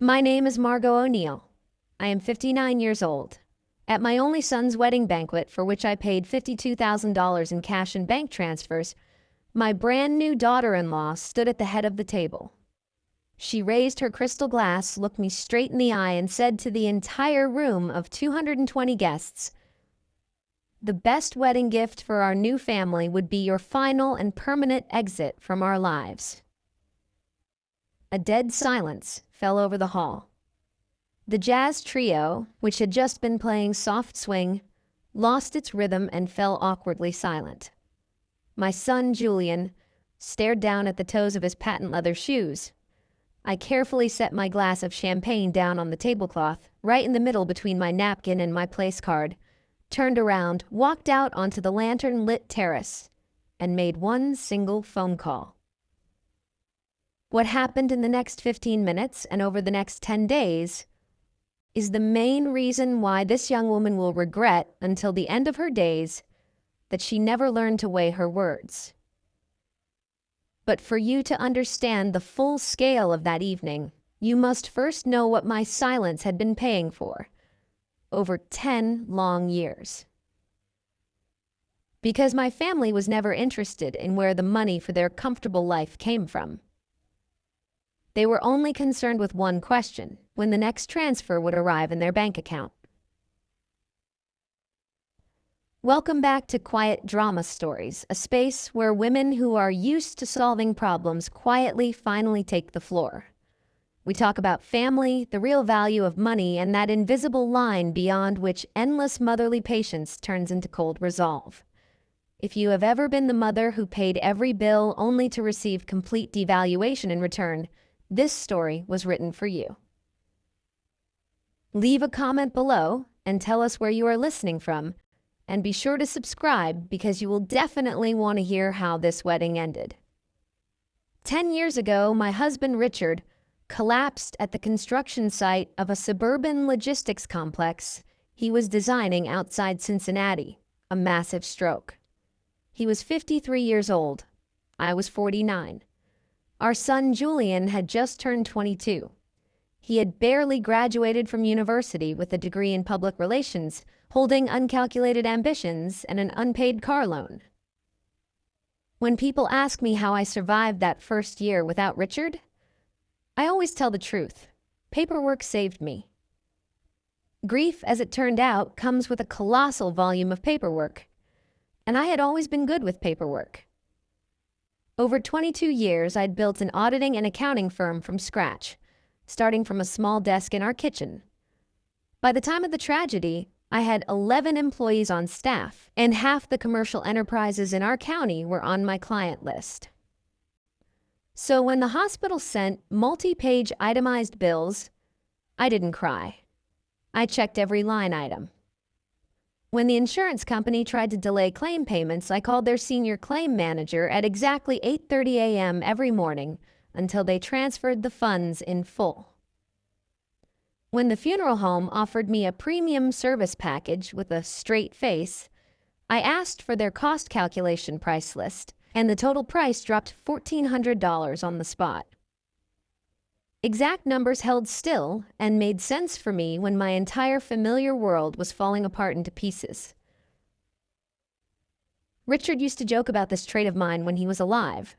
My name is Margot O'Neill. I am 59 years old. At my only son's wedding banquet, for which I paid $52,000 in cash and bank transfers, my brand new daughter-in-law stood at the head of the table. She raised her crystal glass, looked me straight in the eye, and said to the entire room of 220 guests, "The best wedding gift for our new family would be your final and permanent exit from our lives." A dead silence fell over the hall. The jazz trio, which had just been playing soft swing, lost its rhythm and fell awkwardly silent. My son, Julian, stared down at the toes of his patent leather shoes. I carefully set my glass of champagne down on the tablecloth, right in the middle between my napkin and my place card, turned around, walked out onto the lantern-lit terrace, and made one single phone call. What happened in the next 15 minutes and over the next 10 days is the main reason why this young woman will regret until the end of her days that she never learned to weigh her words. But for you to understand the full scale of that evening, you must first know what my silence had been paying for over 10 long years. Because my family was never interested in where the money for their comfortable life came from. They were only concerned with one question: when the next transfer would arrive in their bank account. Welcome back to Quiet Drama Stories, a space where women who are used to solving problems quietly finally take the floor. We talk about family, the real value of money, and that invisible line beyond which endless motherly patience turns into cold resolve. If you have ever been the mother who paid every bill only to receive complete devaluation in return, this story was written for you. Leave a comment below and tell us where you are listening from, and be sure to subscribe because you will definitely want to hear how this wedding ended. 10 years ago, my husband Richard collapsed at the construction site of a suburban logistics complex he was designing outside Cincinnati, a massive stroke. He was 53 years old. I was 49. Our son Julian had just turned 22. He had barely graduated from university with a degree in public relations, holding uncalculated ambitions and an unpaid car loan. When people ask me how I survived that first year without Richard, I always tell the truth. Paperwork saved me. Grief, as it turned out, comes with a colossal volume of paperwork, and I had always been good with paperwork. Over 22 years, I'd built an auditing and accounting firm from scratch, starting from a small desk in our kitchen. By the time of the tragedy, I had 11 employees on staff, and half the commercial enterprises in our county were on my client list. So when the hospital sent multi-page itemized bills, I didn't cry. I checked every line item. When the insurance company tried to delay claim payments, I called their senior claim manager at exactly 8:30 a.m. every morning until they transferred the funds in full. When the funeral home offered me a premium service package with a straight face, I asked for their cost calculation price list, and the total price dropped $1,400 on the spot. Exact numbers held still and made sense for me when my entire familiar world was falling apart into pieces. Richard used to joke about this trait of mine when he was alive.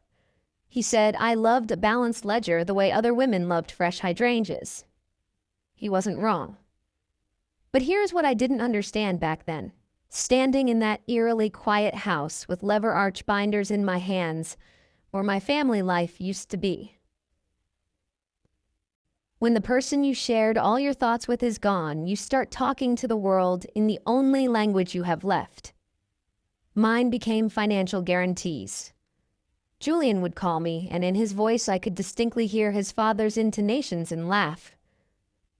He said I loved a balanced ledger the way other women loved fresh hydrangeas. He wasn't wrong. But here's what I didn't understand back then. Standing in that eerily quiet house with lever arch binders in my hands, where my family life used to be. When the person you shared all your thoughts with is gone, you start talking to the world in the only language you have left. Mine became financial guarantees. Julian would call me, and in his voice I could distinctly hear his father's intonations and laugh.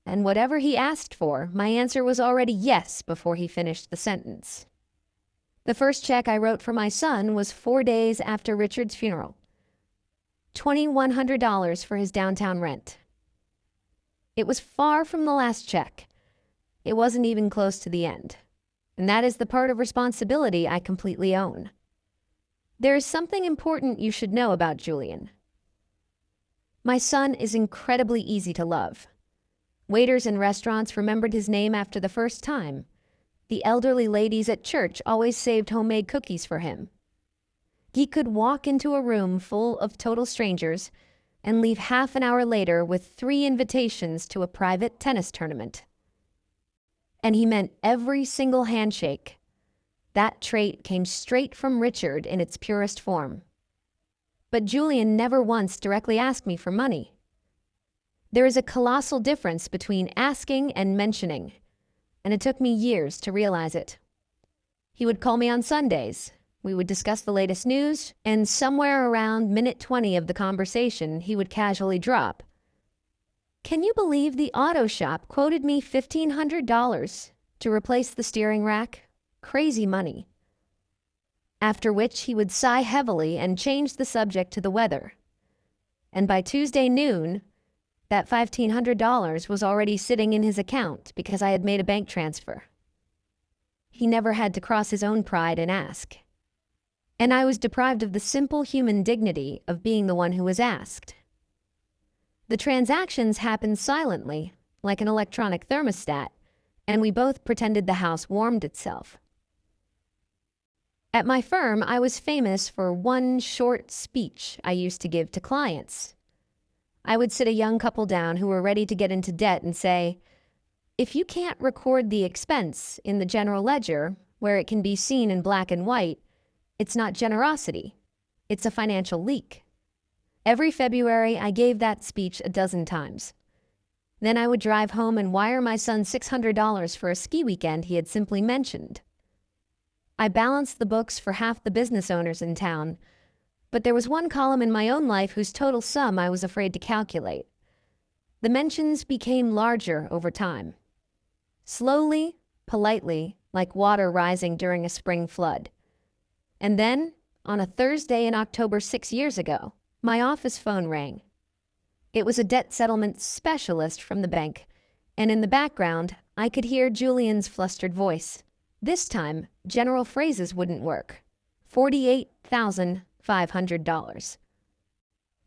And whatever he asked for, my answer was already yes before he finished the sentence. The first check I wrote for my son was 4 days after Richard's funeral. $2,100 for his downtown rent. It was far from the last check. It wasn't even close to the end. And that is the part of responsibility I completely own. There is something important you should know about Julian. My son is incredibly easy to love. Waiters in restaurants remembered his name after the first time. The elderly ladies at church always saved homemade cookies for him. He could walk into a room full of total strangers and leave half an hour later with 3 invitations to a private tennis tournament. And he meant every single handshake. That trait came straight from Richard in its purest form. But Julian never once directly asked me for money. There is a colossal difference between asking and mentioning, and it took me years to realize it. He would call me on Sundays. We would discuss the latest news, and somewhere around minute 20 of the conversation, he would casually drop, "Can you believe the auto shop quoted me $1,500 to replace the steering rack? Crazy money." After which he would sigh heavily and change the subject to the weather. And by Tuesday noon, that $1,500 was already sitting in his account because I had made a bank transfer. He never had to cross his own pride and ask. And I was deprived of the simple human dignity of being the one who was asked. The transactions happened silently, like an electronic thermostat, and we both pretended the house warmed itself. At my firm, I was famous for one short speech I used to give to clients. I would sit a young couple down who were ready to get into debt and say, "If you can't record the expense in the general ledger, where it can be seen in black and white, it's not generosity, it's a financial leak." Every February, I gave that speech a dozen times. Then I would drive home and wire my son $600 for a ski weekend he had simply mentioned. I balanced the books for half the business owners in town, but there was one column in my own life whose total sum I was afraid to calculate. The mentions became larger over time. Slowly, politely, like water rising during a spring flood. And then, on a Thursday in October 6 years ago, my office phone rang. It was a debt settlement specialist from the bank, and in the background, I could hear Julian's flustered voice. This time, general phrases wouldn't work. $48,500.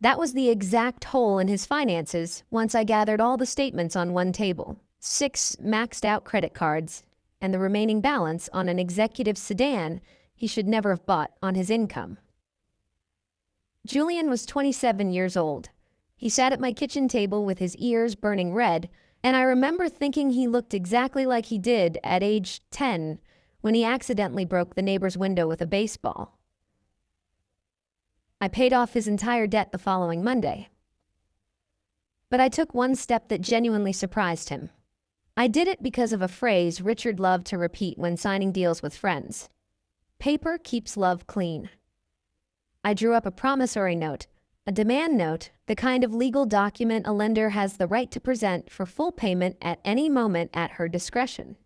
That was the exact hole in his finances once I gathered all the statements on one table, 6 maxed-out credit cards, and the remaining balance on an executive sedan he should never have bought on his income. Julian was 27 years old. He sat at my kitchen table with his ears burning red, and I remember thinking he looked exactly like he did at age 10 when he accidentally broke the neighbor's window with a baseball. I paid off his entire debt the following Monday. But I took one step that genuinely surprised him. I did it because of a phrase Richard loved to repeat when signing deals with friends. Paper keeps love clean. I drew up a promissory note, a demand note, the kind of legal document a lender has the right to present for full payment at any moment at her discretion.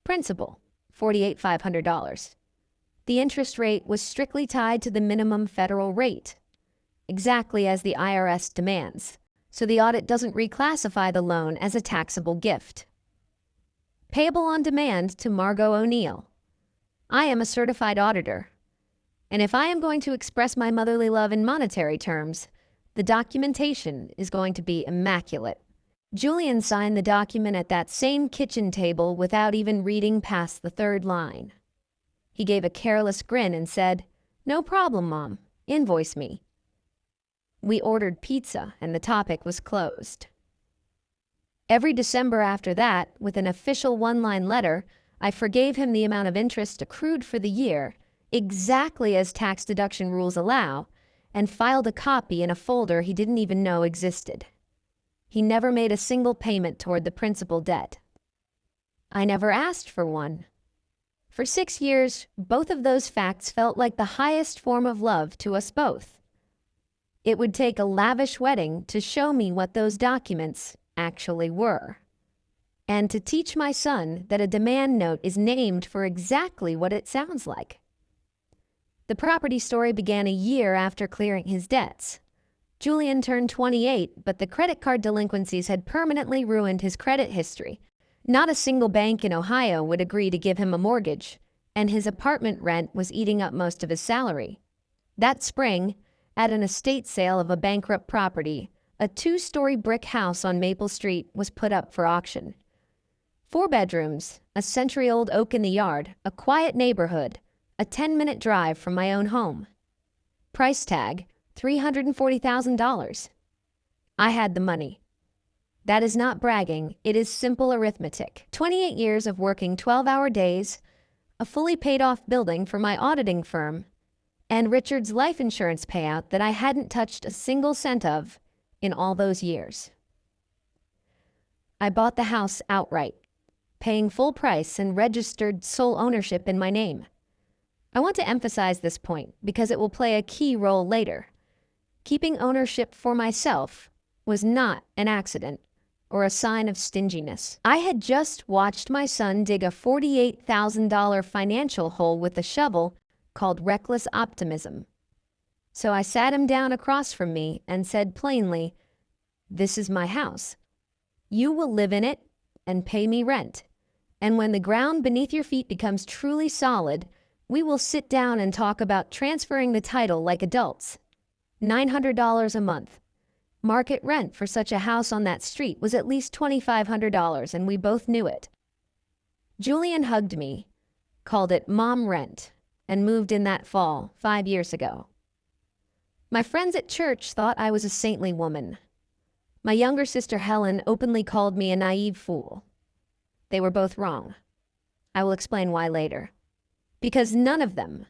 Principal, $48,500. The interest rate was strictly tied to the minimum federal rate, exactly as the IRS demands, so the audit doesn't reclassify the loan as a taxable gift. Payable on demand to Margot O'Neill. I am a certified auditor, and if I am going to express my motherly love in monetary terms, the documentation is going to be immaculate. Julian signed the document at that same kitchen table without even reading past the 3rd line. He gave a careless grin and said, "No problem, Mom. Invoice me." We ordered pizza, and the topic was closed. Every December after that, with an official 1-line letter, I forgave him the amount of interest accrued for the year, exactly as tax deduction rules allow, and filed a copy in a folder he didn't even know existed. He never made a single payment toward the principal debt. I never asked for one. For 6 years, both of those facts felt like the highest form of love to us both. It would take a lavish wedding to show me what those documents actually were, and to teach my son that a demand note is named for exactly what it sounds like. The property story began a year after clearing his debts. Julian turned 28, but the credit card delinquencies had permanently ruined his credit history. Not a single bank in Ohio would agree to give him a mortgage, and his apartment rent was eating up most of his salary. That spring, at an estate sale of a bankrupt property, a 2-story brick house on Maple Street was put up for auction. 4 bedrooms, a century-old oak in the yard, a quiet neighborhood, a 10-minute drive from my own home. Price tag, $340,000. I had the money. That is not bragging, it is simple arithmetic. 28 years of working 12-hour days, a fully paid-off building for my auditing firm, and Richard's life insurance payout that I hadn't touched a single cent of in all those years. I bought the house outright, paying full price and registered sole ownership in my name. I want to emphasize this point because it will play a key role later. Keeping ownership for myself was not an accident or a sign of stinginess. I had just watched my son dig a $48,000 financial hole with a shovel called reckless optimism. So I sat him down across from me and said plainly, "This is my house. You will live in it and pay me rent. And when the ground beneath your feet becomes truly solid, we will sit down and talk about transferring the title like adults. $900 a month. Market rent for such a house on that street was at least $2,500, and we both knew it." Julian hugged me, called it mom rent, and moved in that fall 5 years ago. My friends at church thought I was a saintly woman. My younger sister Helen openly called me a naive fool. They were both wrong. I will explain why later. Because none of them,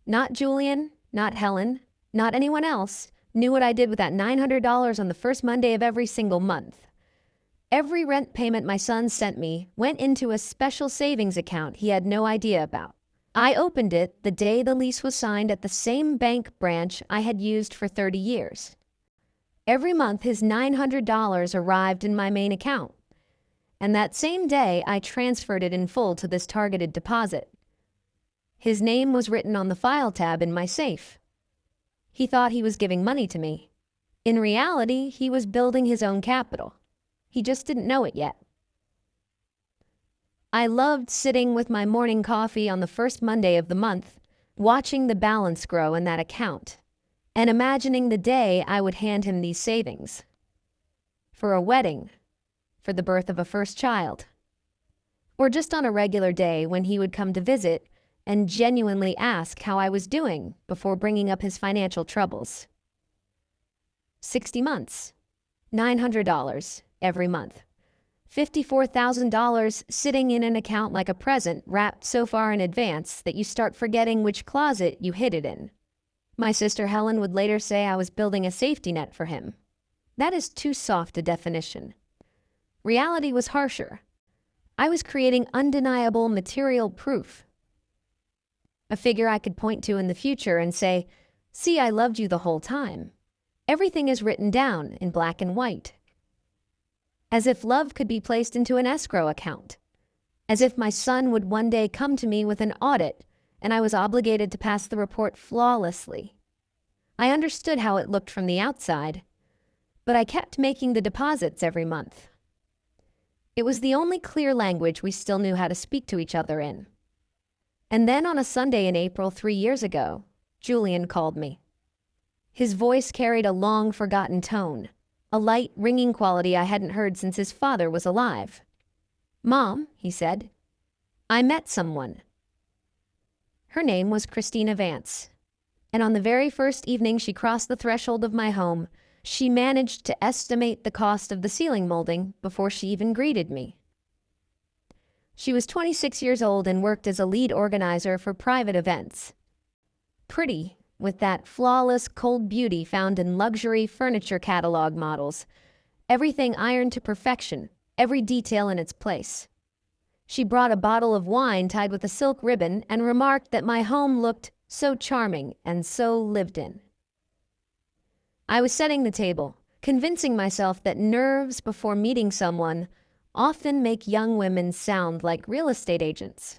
not Julian, not Helen, not anyone else, knew what I did with that $900 on the first Monday of every single month. Every rent payment my son sent me went into a special savings account he had no idea about. I opened it the day the lease was signed at the same bank branch I had used for 30 years. Every month his $900 arrived in my main account, and that same day I transferred it in full to this targeted deposit. His name was written on the file tab in my safe. He thought he was giving money to me. In reality, he was building his own capital. He just didn't know it yet. I loved sitting with my morning coffee on the first Monday of the month, watching the balance grow in that account, and imagining the day I would hand him these savings. For a wedding, for the birth of a first child, or just on a regular day when he would come to visit and genuinely ask how I was doing before bringing up his financial troubles. 60 months, $900 every month, $54,000 sitting in an account like a present wrapped so far in advance that you start forgetting which closet you hid it in. My sister Helen would later say I was building a safety net for him. That is too soft a definition. Reality was harsher. I was creating undeniable material proof. A figure I could point to in the future and say, "See, I loved you the whole time." Everything is written down in black and white. As if love could be placed into an escrow account. As if my son would one day come to me with an audit and I was obligated to pass the report flawlessly. I understood how it looked from the outside, but I kept making the deposits every month. It was the only clear language we still knew how to speak to each other in. And then on a Sunday in April 3 years ago, Julian called me. His voice carried a long-forgotten tone, a light, ringing quality I hadn't heard since his father was alive. "Mom," he said, "I met someone." Her name was Christina Vance, and on the very first evening she crossed the threshold of my home, she managed to estimate the cost of the ceiling molding before she even greeted me. She was 26 years old and worked as a lead organizer for private events. Pretty, with that flawless, cold beauty found in luxury furniture catalog models. Everything ironed to perfection, every detail in its place. She brought a bottle of wine tied with a silk ribbon and remarked that my home looked so charming and so lived in. I was setting the table, convincing myself that nerves before meeting someone often make young women sound like real estate agents.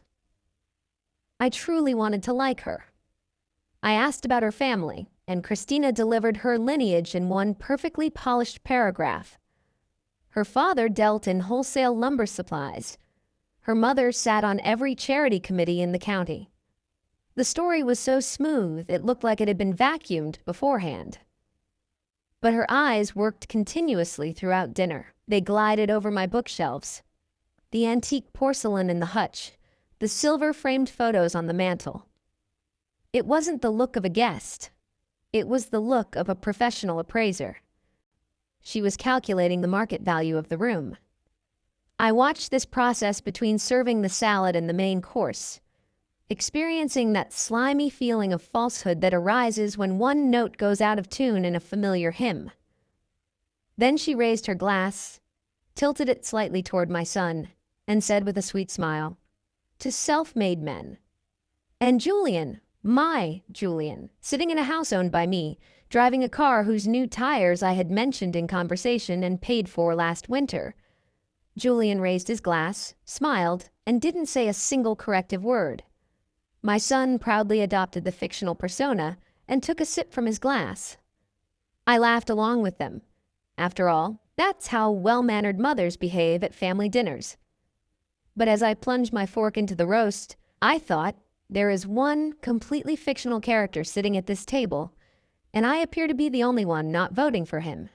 I truly wanted to like her. I asked about her family, and Christina delivered her lineage in one perfectly polished paragraph. Her father dealt in wholesale lumber supplies. Her mother sat on every charity committee in the county. The story was so smooth it looked like it had been vacuumed beforehand. But her eyes worked continuously throughout dinner. They glided over my bookshelves, the antique porcelain in the hutch, the silver-framed photos on the mantel. It wasn't the look of a guest. It was the look of a professional appraiser. She was calculating the market value of the room. I watched this process between serving the salad and the main course, experiencing that slimy feeling of falsehood that arises when one note goes out of tune in a familiar hymn. Then she raised her glass, tilted it slightly toward my son, and said with a sweet smile, "To self-made men." And Julian, my Julian, sitting in a house owned by me, driving a car whose new tires I had mentioned in conversation and paid for last winter. Julian raised his glass, smiled, and didn't say a single corrective word. My son proudly adopted the fictional persona and took a sip from his glass. I laughed along with them. After all, that's how well-mannered mothers behave at family dinners. But as I plunged my fork into the roast, I thought, there is one completely fictional character sitting at this table, and I appear to be the only one not voting for him.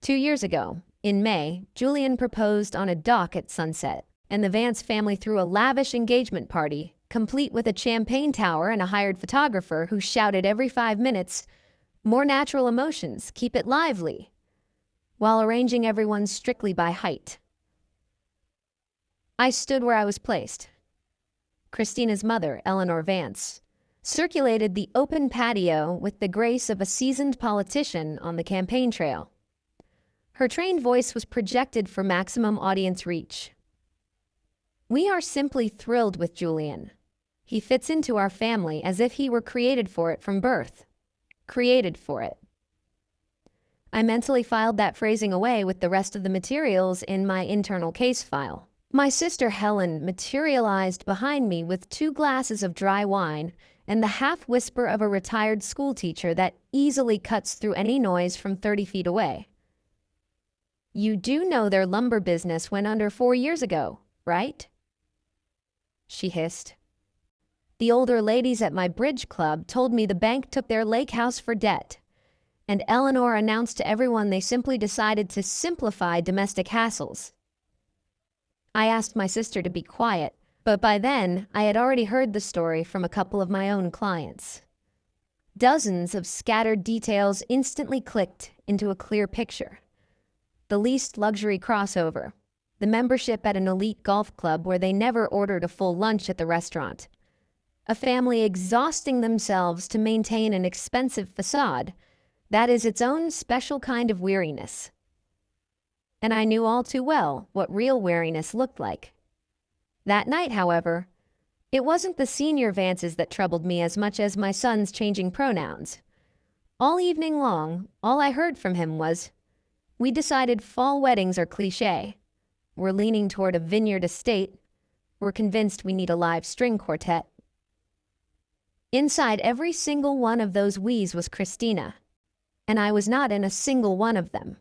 2 years ago, in May, Julian proposed on a dock at sunset, and the Vance family threw a lavish engagement party, complete with a champagne tower and a hired photographer who shouted every 5 minutes, "More natural emotions, keep it lively," while arranging everyone strictly by height. I stood where I was placed. Christina's mother, Eleanor Vance, circulated the open patio with the grace of a seasoned politician on the campaign trail. Her trained voice was projected for maximum audience reach. "We are simply thrilled with Julian. He fits into our family as if he were created for it from birth. Created for it." I mentally filed that phrasing away with the rest of the materials in my internal case file. My sister Helen materialized behind me with 2 glasses of dry wine and the half-whisper of a retired schoolteacher that easily cuts through any noise from 30 feet away. "You do know their lumber business went under 4 years ago, right?" she hissed. "The older ladies at my bridge club told me the bank took their lake house for debt, and Eleanor announced to everyone they simply decided to simplify domestic hassles." I asked my sister to be quiet, but by then I had already heard the story from a couple of my own clients. Dozens of scattered details instantly clicked into a clear picture. The leased luxury crossover, the membership at an elite golf club where they never ordered a full lunch at the restaurant, a family exhausting themselves to maintain an expensive facade that is its own special kind of weariness. And I knew all too well what real weariness looked like. That night, however, it wasn't the senior Vances that troubled me as much as my son's changing pronouns. All evening long, all I heard from him was, "We decided fall weddings are cliché. We're leaning toward a vineyard estate. We're convinced we need a live string quartet." Inside every single one of those we's was Christina, and I was not in a single one of them.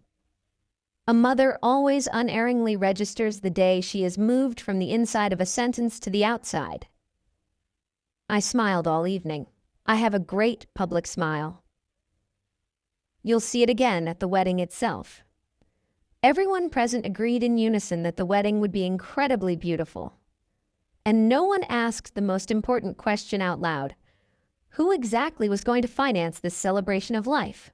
A mother always unerringly registers the day she is moved from the inside of a sentence to the outside. I smiled all evening. I have a great public smile. You'll see it again at the wedding itself. Everyone present agreed in unison that the wedding would be incredibly beautiful. And no one asked the most important question out loud: who exactly was going to finance this celebration of life?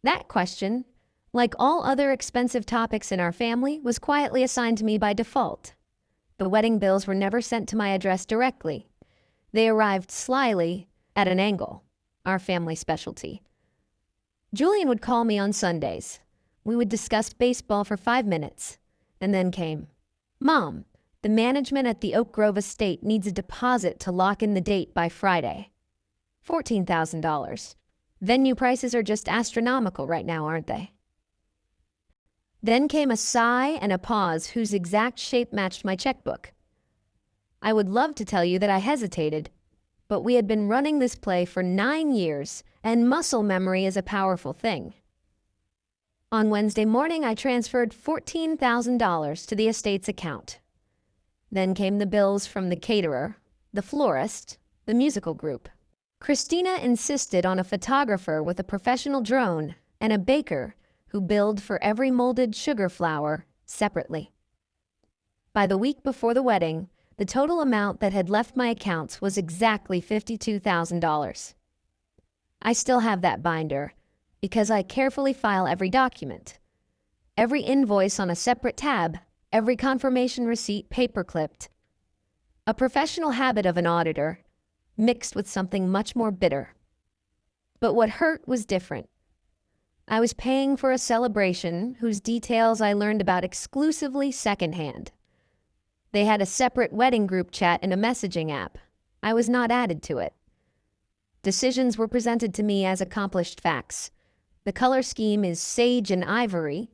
That question, like all other expensive topics in our family, was quietly assigned to me by default. The wedding bills were never sent to my address directly. They arrived slyly, at an angle, our family specialty. Julian would call me on Sundays. We would discuss baseball for 5 minutes, and then came, "Mom, the management at the Oak Grove estate needs a deposit to lock in the date by Friday. $14,000. Venue prices are just astronomical right now, aren't they?" Then came a sigh and a pause whose exact shape matched my checkbook. I would love to tell you that I hesitated, but we had been running this play for 9 years, and muscle memory is a powerful thing. On Wednesday morning, I transferred $14,000 to the estate's account. Then came the bills from the caterer, the florist, the musical group. Christina insisted on a photographer with a professional drone and a baker who billed for every molded sugar flour separately. By the week before the wedding, the total amount that had left my accounts was exactly $52,000. I still have that binder because I carefully file every document, every invoice on a separate tab, every confirmation receipt paper-clipped. A professional habit of an auditor, mixed with something much more bitter. But what hurt was different. I was paying for a celebration whose details I learned about exclusively secondhand. They had a separate wedding group chat and a messaging app. I was not added to it. Decisions were presented to me as accomplished facts. The color scheme is sage and ivory.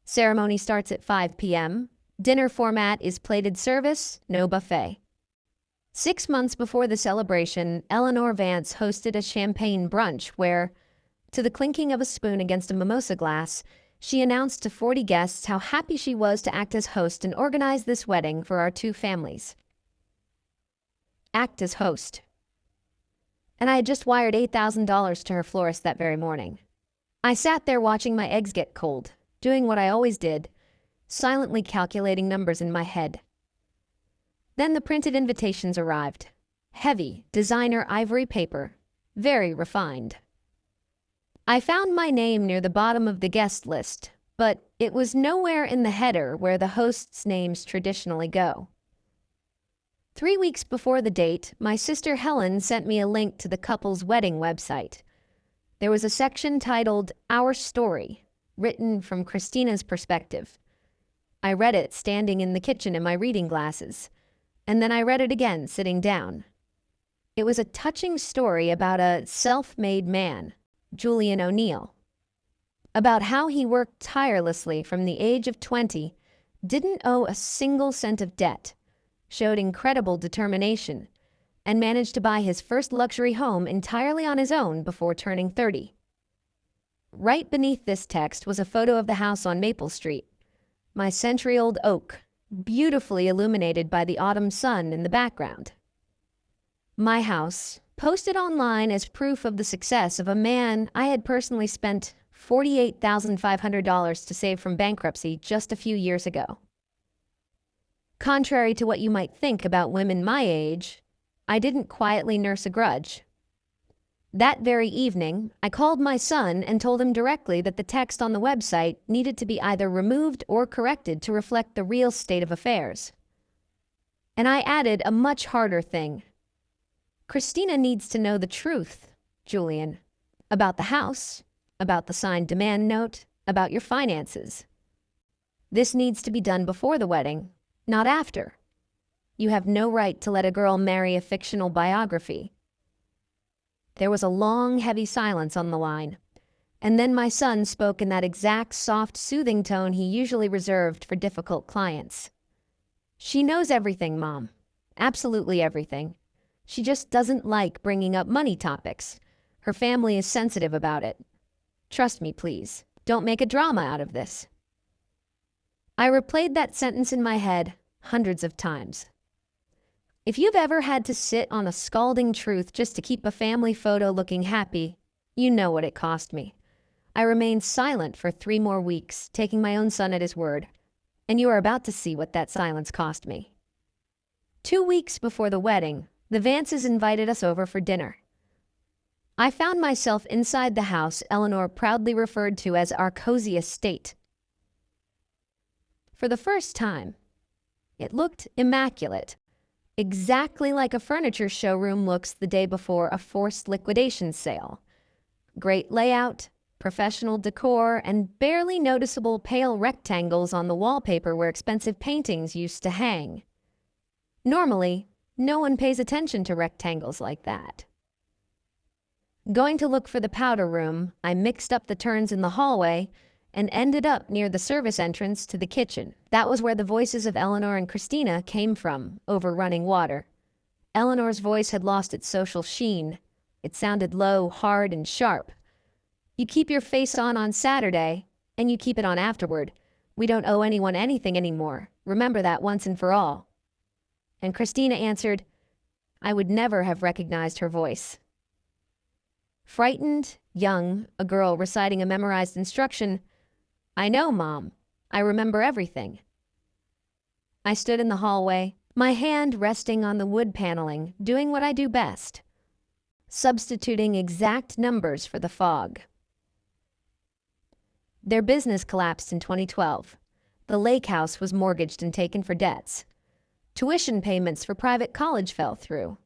Ceremony starts at 5 p.m. Dinner format is plated service, no buffet. 6 months before the celebration, Eleanor Vance hosted a champagne brunch where, to the clinking of a spoon against a mimosa glass, she announced to 40 guests how happy she was to act as host and organize this wedding for our two families. Act as host. And I had just wired $8,000 to her florist that very morning. I sat there watching my eggs get cold, doing what I always did, silently calculating numbers in my head. Then the printed invitations arrived. Heavy, designer ivory paper, very refined. I found my name near the bottom of the guest list, but it was nowhere in the header where the hosts' names traditionally go. 3 weeks before the date, my sister Helen sent me a link to the couple's wedding website. There was a section titled Our Story, written from Christina's perspective. I read it standing in the kitchen in my reading glasses, and then I read it again sitting down. It was a touching story about a self-made man, Julian O'Neill, about how he worked tirelessly from the age of 20, didn't owe a single cent of debt, showed incredible determination, and managed to buy his first luxury home entirely on his own before turning 30. Right beneath this text was a photo of the house on Maple Street, my century-old oak, beautifully illuminated by the autumn sun in the background. My house, posted online as proof of the success of a man I had personally spent $48,500 to save from bankruptcy just a few years ago. Contrary to what you might think about women my age, I didn't quietly nurse a grudge. That very evening, I called my son and told him directly that the text on the website needed to be either removed or corrected to reflect the real state of affairs. And I added a much harder thing. Christina needs to know the truth, Julian, about the house, about the signed demand note, about your finances. This needs to be done before the wedding, not after. You have no right to let a girl marry a fictional biography. There was a long, heavy silence on the line, and then my son spoke in that exact soft, soothing tone he usually reserved for difficult clients. She knows everything, Mom. Absolutely everything. She just doesn't like bringing up money topics. Her family is sensitive about it. Trust me, please. Don't make a drama out of this. I replayed that sentence in my head hundreds of times. If you've ever had to sit on a scalding truth just to keep a family photo looking happy, you know what it cost me. I remained silent for 3 more weeks, taking my own son at his word, and you are about to see what that silence cost me. 2 weeks before the wedding, the Vances invited us over for dinner. I found myself inside the house Eleanor proudly referred to as our cozy estate. For the first time, it looked immaculate, exactly like a furniture showroom looks the day before a forced liquidation sale. Great layout, professional decor, and barely noticeable pale rectangles on the wallpaper where expensive paintings used to hang. Normally, no one pays attention to rectangles like that. Going to look for the powder room, I mixed up the turns in the hallway and ended up near the service entrance to the kitchen. That was where the voices of Eleanor and Christina came from, over running water. Eleanor's voice had lost its social sheen. It sounded low, hard, and sharp. You keep your face on Saturday, and you keep it on afterward. We don't owe anyone anything anymore. Remember that once and for all. And Christina answered, I would never have recognized her voice. Frightened, young, a girl reciting a memorized instruction. "I know, Mom. I remember everything." I stood in the hallway, my hand resting on the wood paneling, doing what I do best, substituting exact numbers for the fog. Their business collapsed in 2012. The lake house was mortgaged and taken for debts. Tuition payments for private college fell through.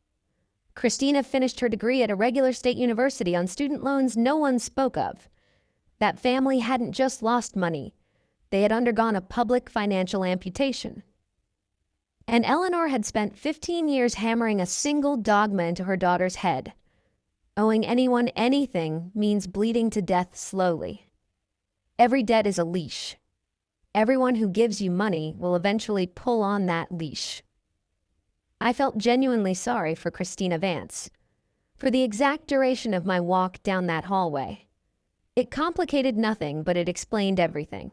Christina finished her degree at a regular state university on student loans no one spoke of. That family hadn't just lost money. They had undergone a public financial amputation. And Eleanor had spent 15 years hammering a single dogma into her daughter's head. Owing anyone anything means bleeding to death slowly. Every debt is a leash. Everyone who gives you money will eventually pull on that leash. I felt genuinely sorry for Christina Vance, for the exact duration of my walk down that hallway. It complicated nothing, but it explained everything.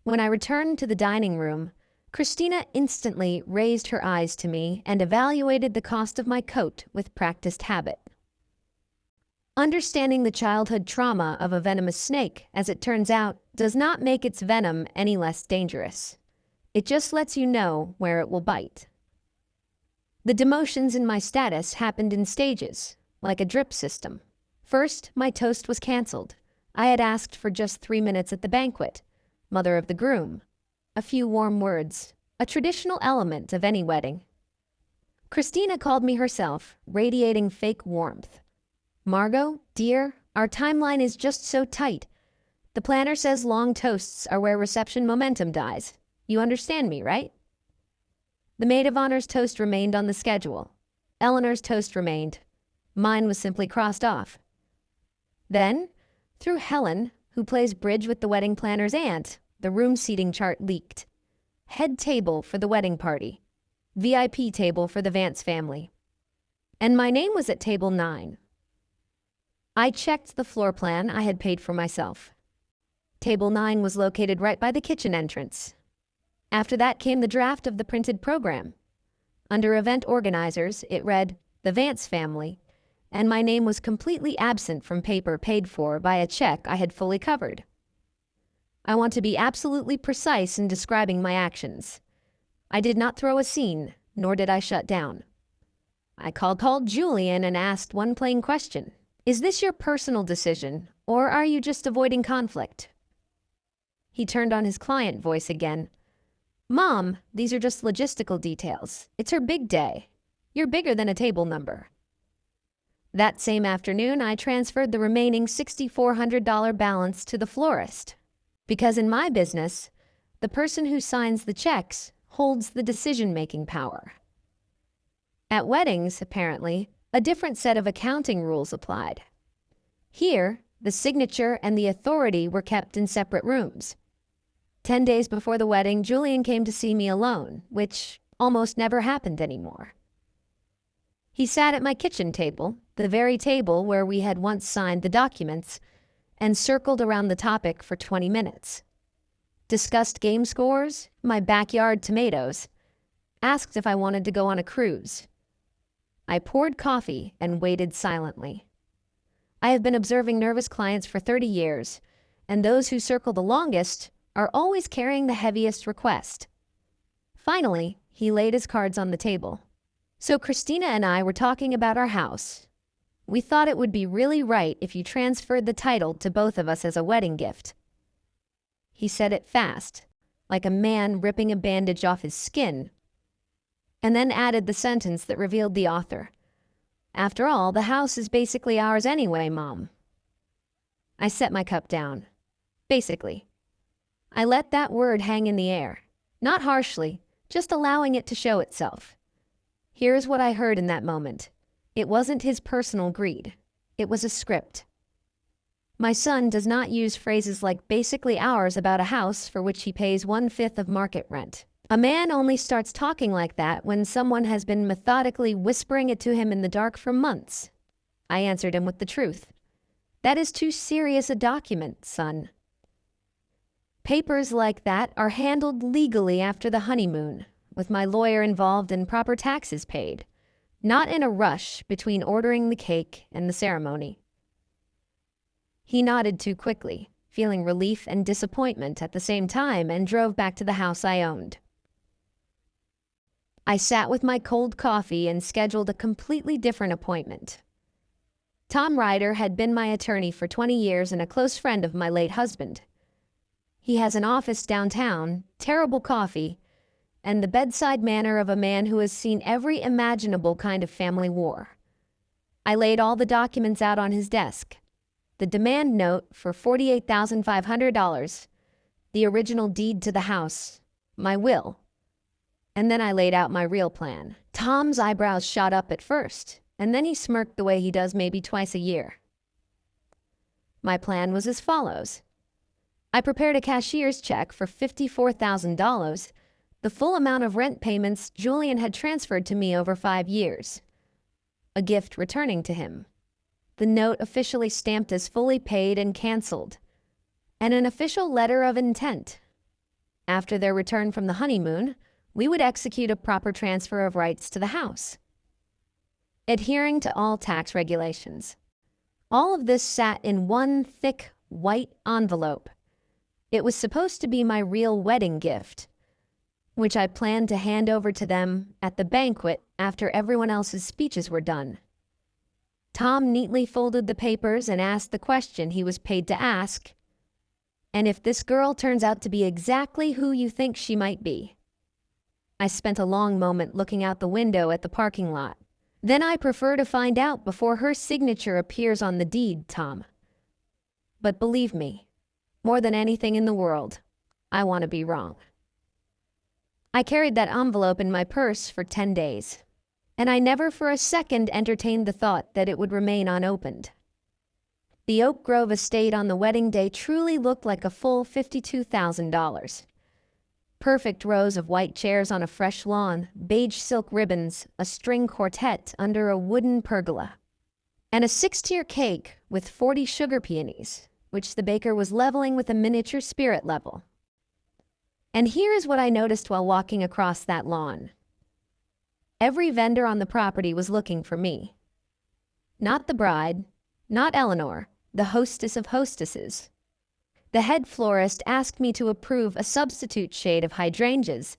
When I returned to the dining room, Christina instantly raised her eyes to me and evaluated the cost of my coat with practiced habit. Understanding the childhood trauma of a venomous snake, as it turns out, does not make its venom any less dangerous. It just lets you know where it will bite. The demotions in my status happened in stages, like a drip system. First, my toast was canceled. I had asked for just 3 minutes at the banquet. Mother of the groom. A few warm words, a traditional element of any wedding. Christina called me herself, radiating fake warmth. "Margot, dear, our timeline is just so tight. The planner says long toasts are where reception momentum dies. You understand me, right?" The maid of honor's toast remained on the schedule. Eleanor's toast remained. Mine was simply crossed off. Then, through Helen, who plays bridge with the wedding planner's aunt, the room seating chart leaked. Head table for the wedding party. VIP table for the Vance family. And my name was at table 9. I checked the floor plan I had paid for myself. Table 9 was located right by the kitchen entrance. After that came the draft of the printed program. Under event organizers, it read, "The Vance family," and my name was completely absent from paper paid for by a check I had fully covered. I want to be absolutely precise in describing my actions. I did not throw a scene, nor did I shut down. I called Julian and asked one plain question. "Is this your personal decision, or are you just avoiding conflict?" He turned on his client voice again. "Mom, these are just logistical details. It's her big day. You're bigger than a table number." That same afternoon, I transferred the remaining $6,400 balance to the florist. Because in my business, the person who signs the checks holds the decision-making power. At weddings, apparently, a different set of accounting rules applied. Here, the signature and the authority were kept in separate rooms. 10 days before the wedding, Julian came to see me alone, which almost never happened anymore. He sat at my kitchen table, the very table where we had once signed the documents, and circled around the topic for 20 minutes. Discussed game scores, my backyard tomatoes, asked if I wanted to go on a cruise. I poured coffee and waited silently. I have been observing nervous clients for 30 years, and those who circle the longest are always carrying the heaviest request. Finally, he laid his cards on the table. "So Christina and I were talking about our house. We thought it would be really right if you transferred the title to both of us as a wedding gift." He said it fast, like a man ripping a bandage off his skin, and then added the sentence that revealed the author. "After all, the house is basically ours anyway, Mom." I set my cup down. Basically. I let that word hang in the air, not harshly, just allowing it to show itself. Here's what I heard in that moment. It wasn't his personal greed. It was a script. My son does not use phrases like "basically ours" about a house for which he pays 1/5 of market rent. A man only starts talking like that when someone has been methodically whispering it to him in the dark for months. I answered him with the truth. "That is too serious a document, son. Papers like that are handled legally after the honeymoon, with my lawyer involved and proper taxes paid, not in a rush between ordering the cake and the ceremony." He nodded too quickly, feeling relief and disappointment at the same time, and drove back to the house I owned. I sat with my cold coffee and scheduled a completely different appointment. Tom Ryder had been my attorney for 20 years and a close friend of my late husband. He has an office downtown, terrible coffee, and the bedside manner of a man who has seen every imaginable kind of family war. I laid all the documents out on his desk. The demand note for $48,500, the original deed to the house, my will. And then I laid out my real plan. Tom's eyebrows shot up at first, and then he smirked the way he does maybe twice a year. My plan was as follows. I prepared a cashier's check for $54,000, the full amount of rent payments Julian had transferred to me over 5 years. A gift returning to him. The note officially stamped as fully paid and canceled, and an official letter of intent. After their return from the honeymoon, we would execute a proper transfer of rights to the house, adhering to all tax regulations. All of this sat in one thick, white envelope. It was supposed to be my real wedding gift, which I planned to hand over to them at the banquet after everyone else's speeches were done. Tom neatly folded the papers and asked the question he was paid to ask. And if this girl turns out to be exactly who you think she might be? I spent a long moment looking out the window at the parking lot. Then I prefer to find out before her signature appears on the deed, Tom. But believe me, more than anything in the world, I want to be wrong. I carried that envelope in my purse for 10 days. And I never for a second entertained the thought that it would remain unopened. The Oak Grove estate on the wedding day truly looked like a full $52,000. Perfect rows of white chairs on a fresh lawn, beige silk ribbons, a string quartet under a wooden pergola, and a 6-tier cake with 40 sugar peonies, which the baker was leveling with a miniature spirit level. And here is what I noticed while walking across that lawn. Every vendor on the property was looking for me. Not the bride, not Eleanor, the hostess of hostesses. The head florist asked me to approve a substitute shade of hydrangeas.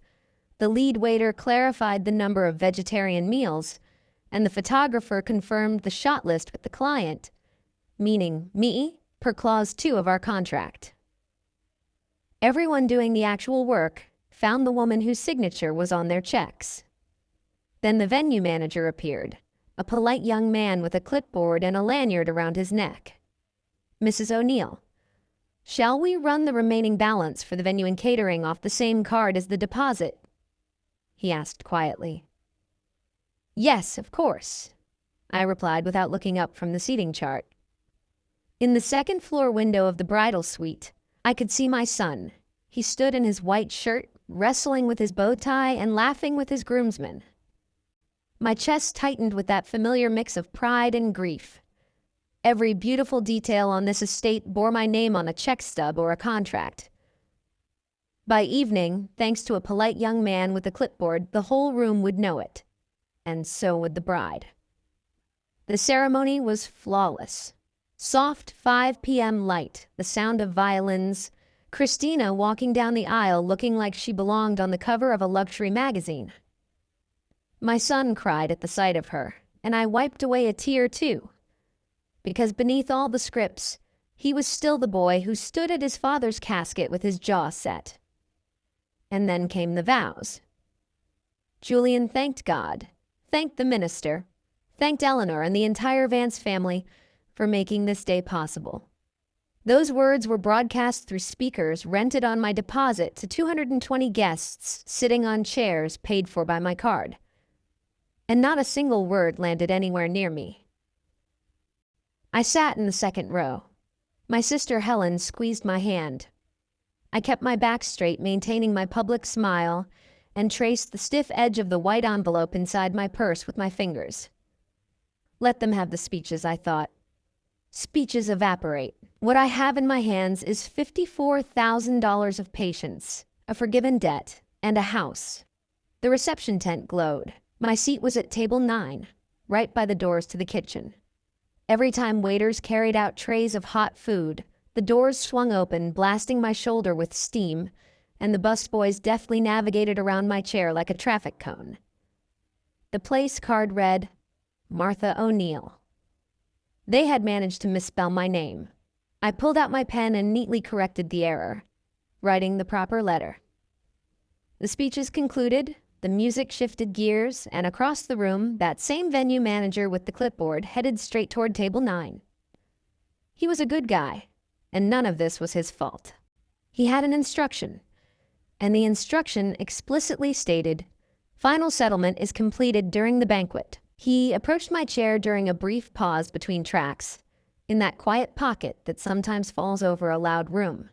The lead waiter clarified the number of vegetarian meals, and the photographer confirmed the shot list with the client, meaning me, per clause 2 of our contract. Everyone doing the actual work found the woman whose signature was on their checks. Then the venue manager appeared, a polite young man with a clipboard and a lanyard around his neck. Mrs. O'Neill, shall we run the remaining balance for the venue and catering off the same card as the deposit? He asked quietly. Yes, of course, I replied without looking up from the seating chart. In the second-floor window of the bridal suite, I could see my son. He stood in his white shirt, wrestling with his bow tie and laughing with his groomsmen. My chest tightened with that familiar mix of pride and grief. Every beautiful detail on this estate bore my name on a check stub or a contract. By evening, thanks to a polite young man with a clipboard, the whole room would know it. And so would the bride. The ceremony was flawless. Soft 5 p.m. light, the sound of violins, Christina walking down the aisle looking like she belonged on the cover of a luxury magazine. My son cried at the sight of her, and I wiped away a tear too. Because beneath all the scripts, he was still the boy who stood at his father's casket with his jaw set. And then came the vows. Julian thanked God, thanked the minister, thanked Eleanor and the entire Vance family for making this day possible. Those words were broadcast through speakers rented on my deposit to 220 guests sitting on chairs paid for by my card. And not a single word landed anywhere near me. I sat in the second row. My sister Helen squeezed my hand. I kept my back straight, maintaining my public smile, and traced the stiff edge of the white envelope inside my purse with my fingers. Let them have the speeches, I thought. Speeches evaporate. What I have in my hands is $54,000 of patience, a forgiven debt, and a house. The reception tent glowed. My seat was at table 9, right by the doors to the kitchen. Every time waiters carried out trays of hot food, the doors swung open, blasting my shoulder with steam, and the busboys deftly navigated around my chair like a traffic cone. The place card read, Martha O'Neill. They had managed to misspell my name. I pulled out my pen and neatly corrected the error, writing the proper letter. The speeches concluded, the music shifted gears, and across the room, that same venue manager with the clipboard headed straight toward table 9. He was a good guy, and none of this was his fault. He had an instruction, and the instruction explicitly stated, "Final settlement is completed during the banquet." He approached my chair during a brief pause between tracks, in that quiet pocket that sometimes falls over a loud room.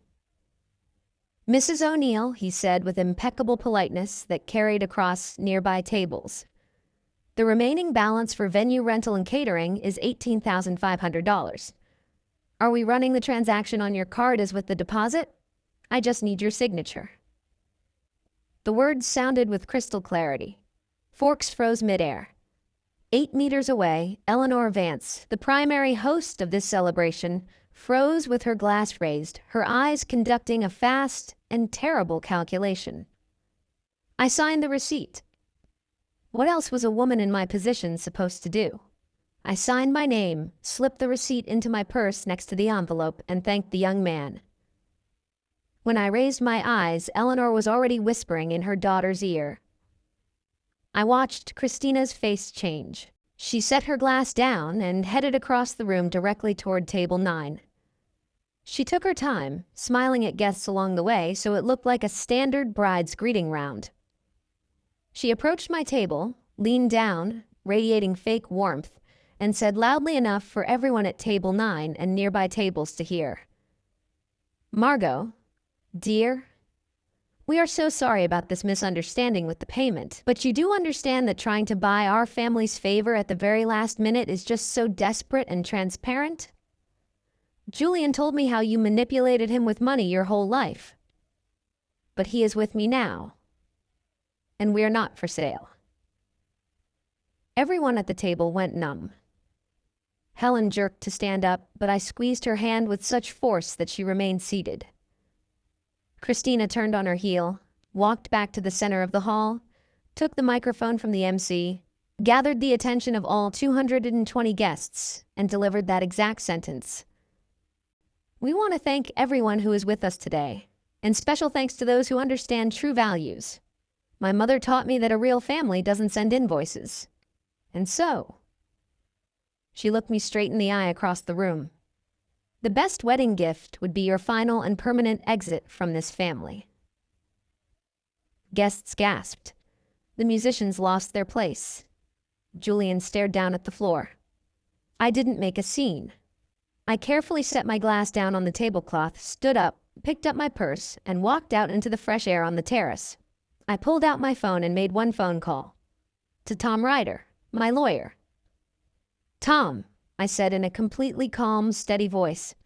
"Mrs. O'Neill," he said with impeccable politeness that carried across nearby tables, "the remaining balance for venue rental and catering is $18,500. Are we running the transaction on your card as with the deposit? I just need your signature." The words sounded with crystal clarity. Forks froze midair. 8 meters away, Eleanor Vance, the primary host of this celebration, froze with her glass raised, her eyes conducting a fast and terrible calculation. I signed the receipt. What else was a woman in my position supposed to do? I signed my name, slipped the receipt into my purse next to the envelope, and thanked the young man. When I raised my eyes, Eleanor was already whispering in her daughter's ear. I watched Christina's face change. She set her glass down and headed across the room directly toward table 9. She took her time, smiling at guests along the way so it looked like a standard bride's greeting round. She approached my table, leaned down, radiating fake warmth, and said loudly enough for everyone at table 9 and nearby tables to hear, "Margot, dear, we are so sorry about this misunderstanding with the payment, but you do understand that trying to buy our family's favor at the very last minute is just so desperate and transparent? Julian told me how you manipulated him with money your whole life. But he is with me now, and we are not for sale." Everyone at the table went numb. Helen jerked to stand up, but I squeezed her hand with such force that she remained seated. Christina turned on her heel, walked back to the center of the hall, took the microphone from the MC, gathered the attention of all 220 guests, and delivered that exact sentence. "We want to thank everyone who is with us today, and special thanks to those who understand true values. My mother taught me that a real family doesn't send invoices. And so," she looked me straight in the eye across the room, "the best wedding gift would be your final and permanent exit from this family." Guests gasped. The musicians lost their place. Julian stared down at the floor. I didn't make a scene. I carefully set my glass down on the tablecloth, stood up, picked up my purse, and walked out into the fresh air on the terrace. I pulled out my phone and made one phone call. To Tom Ryder, my lawyer. "Tom," I said in a completely calm, steady voice,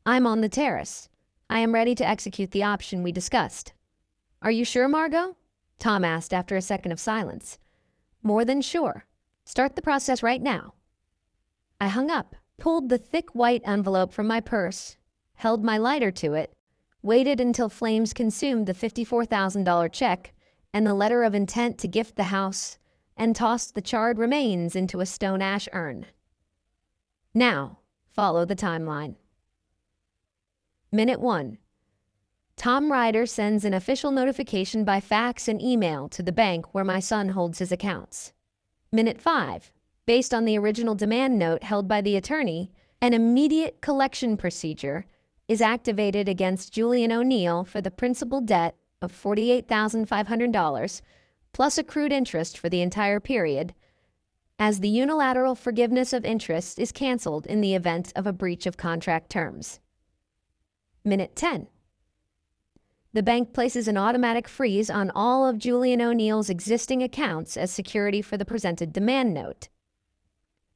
"I'm on the terrace. I am ready to execute the option we discussed." "Are you sure, Margot?" Tom asked after a second of silence. "More than sure. Start the process right now." I hung up, pulled the thick white envelope from my purse, held my lighter to it, waited until flames consumed the $54,000 check and the letter of intent to gift the house, and tossed the charred remains into a stone ash urn. Now, follow the timeline. Minute 1. Tom Ryder sends an official notification by fax and email to the bank where my son holds his accounts. Minute 5. Based on the original demand note held by the attorney, an immediate collection procedure is activated against Julian O'Neill for the principal debt of $48,500 plus accrued interest for the entire period, as the unilateral forgiveness of interest is canceled in the event of a breach of contract terms. Minute 10. The bank places an automatic freeze on all of Julian O'Neill's existing accounts as security for the presented demand note.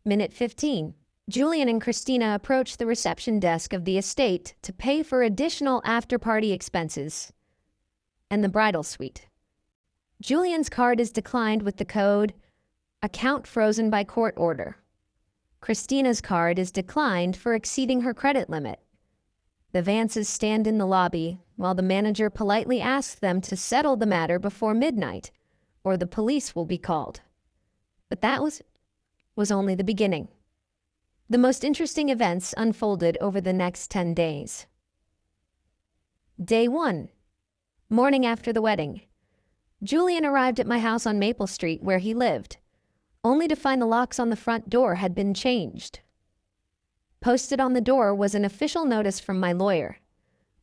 Minute 15. Julian and Christina approach the reception desk of the estate to pay for additional after-party expenses and the bridal suite. Julian's card is declined with the code "Account frozen by court order." Christina's card is declined for exceeding her credit limit. The Vances stand in the lobby while the manager politely asks them to settle the matter before midnight, or the police will be called. But that was only the beginning. The most interesting events unfolded over the next 10 days. Day 1. Morning after the wedding. Julian arrived at my house on Maple Street where he lived, only to find the locks on the front door had been changed. Posted on the door was an official notice from my lawyer.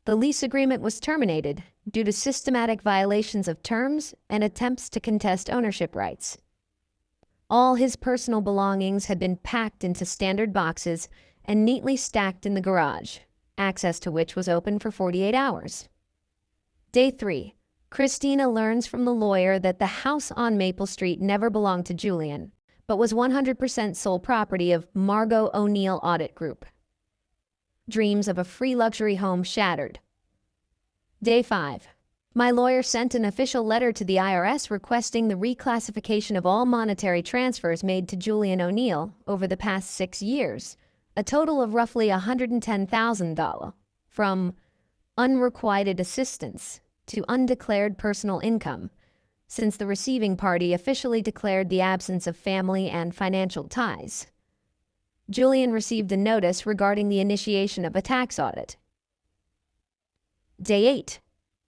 The lease agreement was terminated due to systematic violations of terms and attempts to contest ownership rights. All his personal belongings had been packed into standard boxes and neatly stacked in the garage, access to which was open for 48 hours. Day 3. Christina learns from the lawyer that the house on Maple Street never belonged to Julian, but was 100% sole property of Margot O'Neill Audit Group. Dreams of a free luxury home shattered. Day 5. My lawyer sent an official letter to the IRS requesting the reclassification of all monetary transfers made to Julian O'Neill over the past 6 years, a total of roughly $110,000, from unrequited assistance to undeclared personal income, since the receiving party officially declared the absence of family and financial ties. Julian received a notice regarding the initiation of a tax audit. Day 8.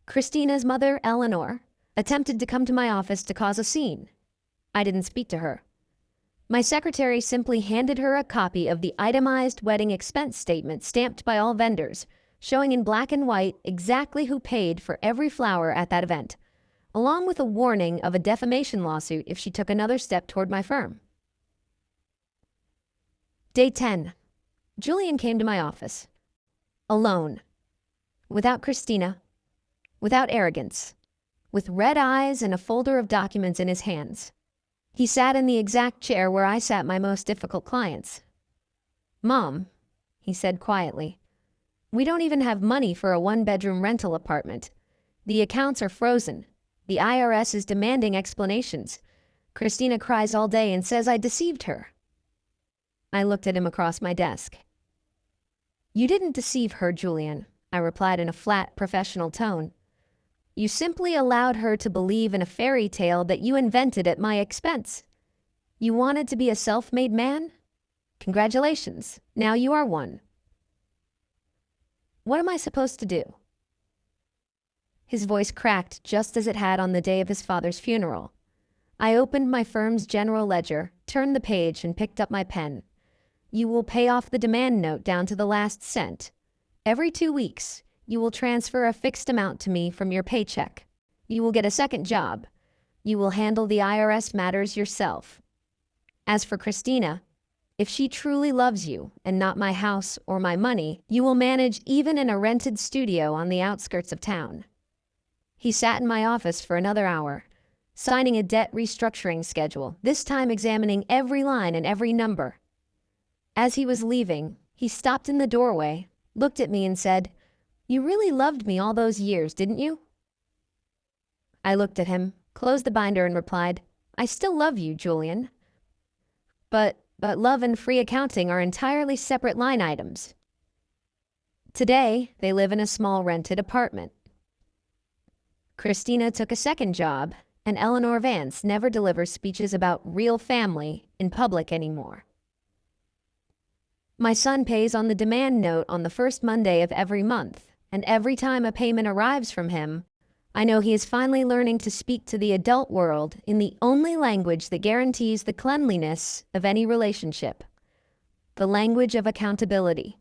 Christina's mother, Eleanor, attempted to come to my office to cause a scene. I didn't speak to her. My secretary simply handed her a copy of the itemized wedding expense statement stamped by all vendors, showing in black and white exactly who paid for every flower at that event, along with a warning of a defamation lawsuit if she took another step toward my firm. Day 10. Julian came to my office. Alone. Without Christina. Without arrogance. With red eyes and a folder of documents in his hands. He sat in the exact chair where I sat my most difficult clients. "Mom," he said quietly, "we don't even have money for a 1-bedroom rental apartment. The accounts are frozen. The IRS is demanding explanations. Christina cries all day and says I deceived her." I looked at him across my desk. "You didn't deceive her, Julian," I replied in a flat, professional tone. "You simply allowed her to believe in a fairy tale that you invented at my expense. You wanted to be a self-made man? Congratulations, now you are one. What am I supposed to do?" His voice cracked just as it had on the day of his father's funeral. I opened my firm's general ledger, turned the page, and picked up my pen. "You will pay off the demand note down to the last cent. Every 2 weeks, you will transfer a fixed amount to me from your paycheck. You will get a second job. You will handle the IRS matters yourself. As for Christina, if she truly loves you and not my house or my money, you will manage even in a rented studio on the outskirts of town." He sat in my office for another hour, signing a debt restructuring schedule, this time examining every line and every number. As he was leaving, he stopped in the doorway, looked at me and said, "You really loved me all those years, didn't you?" I looked at him, closed the binder and replied, "I still love you, Julian. But love and free accounting are entirely separate line items." Today, they live in a small rented apartment. Christina took a second job, and Eleanor Vance never delivers speeches about real family in public anymore. My son pays on the demand note on the first Monday of every month, and every time a payment arrives from him, I know he is finally learning to speak to the adult world in the only language that guarantees the cleanliness of any relationship, the language of accountability.